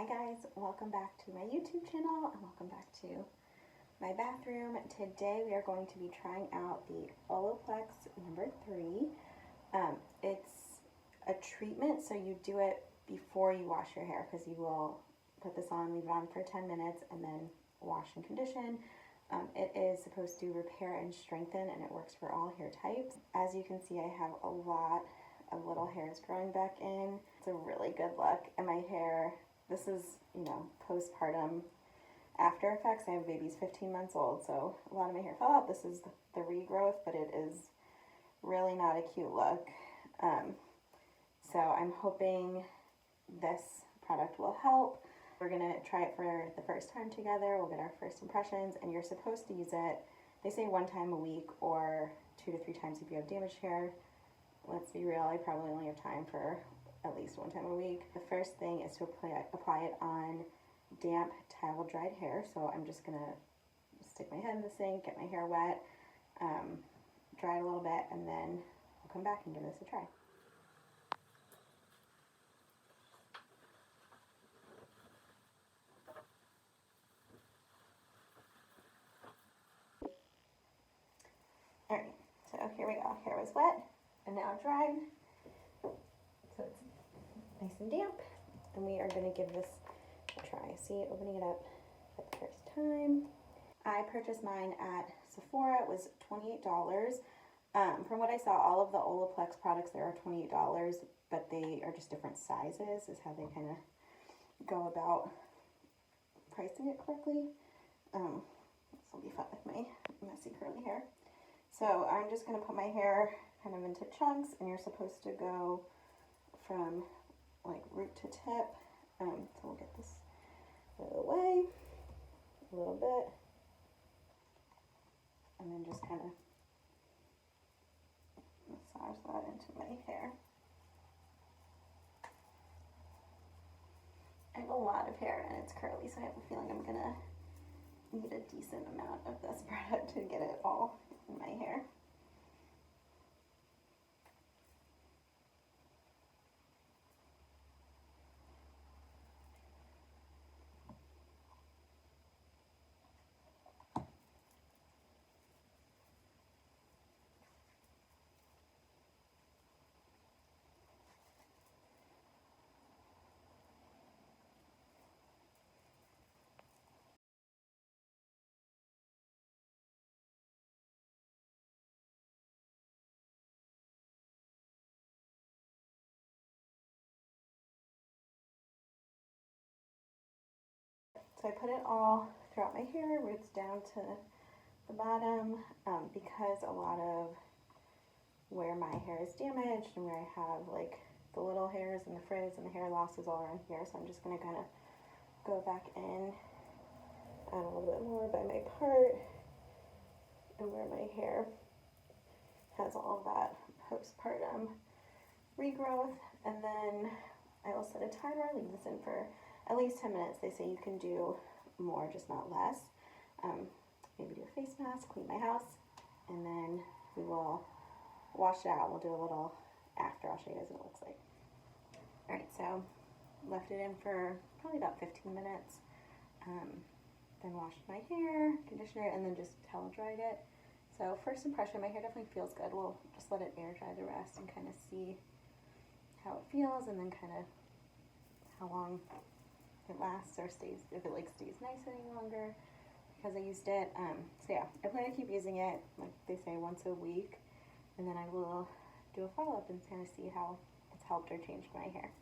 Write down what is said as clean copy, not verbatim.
Hi guys, welcome back to my YouTube channel and welcome back to my bathroom. Today we are going to be trying out the Olaplex No. 3. It's a treatment, so you do it before you wash your hair because you will put this on, leave it on for 10 minutes, and then wash and condition. It is supposed to repair and strengthen, and it works for all hair types. As you can see, I have a lot of little hairs growing back in. It's a really good look, and my hair, this is, postpartum after effects. I have babies 15 months old, so a lot of my hair fell out. This is the regrowth, but it is really not a cute look. So I'm hoping this product will help. We're gonna try it for the first time together. We'll get our first impressions, and you're supposed to use it, they say 1 time a week or 2 to 3 times if you have damaged hair. Let's be real, I probably only have time for at least 1 time a week. The first thing is to apply it on damp, towel dried hair. So I'm just gonna stick my head in the sink, get my hair wet, dry it a little bit, and then I'll come back and give this a try. Alright, so here we go. Hair was wet and now dried. So it's nice and damp. And we are going to give this a try. See, opening it up for the first time. I purchased mine at Sephora. It was $28. From what I saw, all of the Olaplex products there are $28, but they are just different sizes, is how they kind of go about pricing it correctly. This will be fun with my messy curly hair. So I'm just going to put my hair kind of into chunks, and you're supposed to go from like root to tip. So we'll get this out of the way a little bit, and then just kind of massage that into my hair. I have a lot of hair and it's curly, so I have a feeling I'm gonna need a decent amount of this product to get it all in my hair. So I put it all throughout my hair, roots down to the bottom, because a lot of where my hair is damaged and where I have like the little hairs and the frizz and the hair loss is all around here. So I'm just going to kind of go back in, add a little bit more by my part, and where my hair has all of that postpartum regrowth. And then I will set a timer, leave this in for at least 10 minutes. They say you can do more, just not less. Maybe do a face mask, clean my house, and then we will wash it out. We'll do a little after. I'll show you guys what it looks like. Alright, so left it in for probably about 15 minutes. Then washed my hair, conditioner it, and then just towel dried it. So first impression, my hair definitely feels good. We'll just let it air dry the rest and kind of see how it feels, and then kind of how long it lasts or stays, if it stays nice any longer, because I used it. So yeah, I plan to keep using it, like they say, once a week, and then I will do a follow-up and kind of see how it's helped or changed my hair.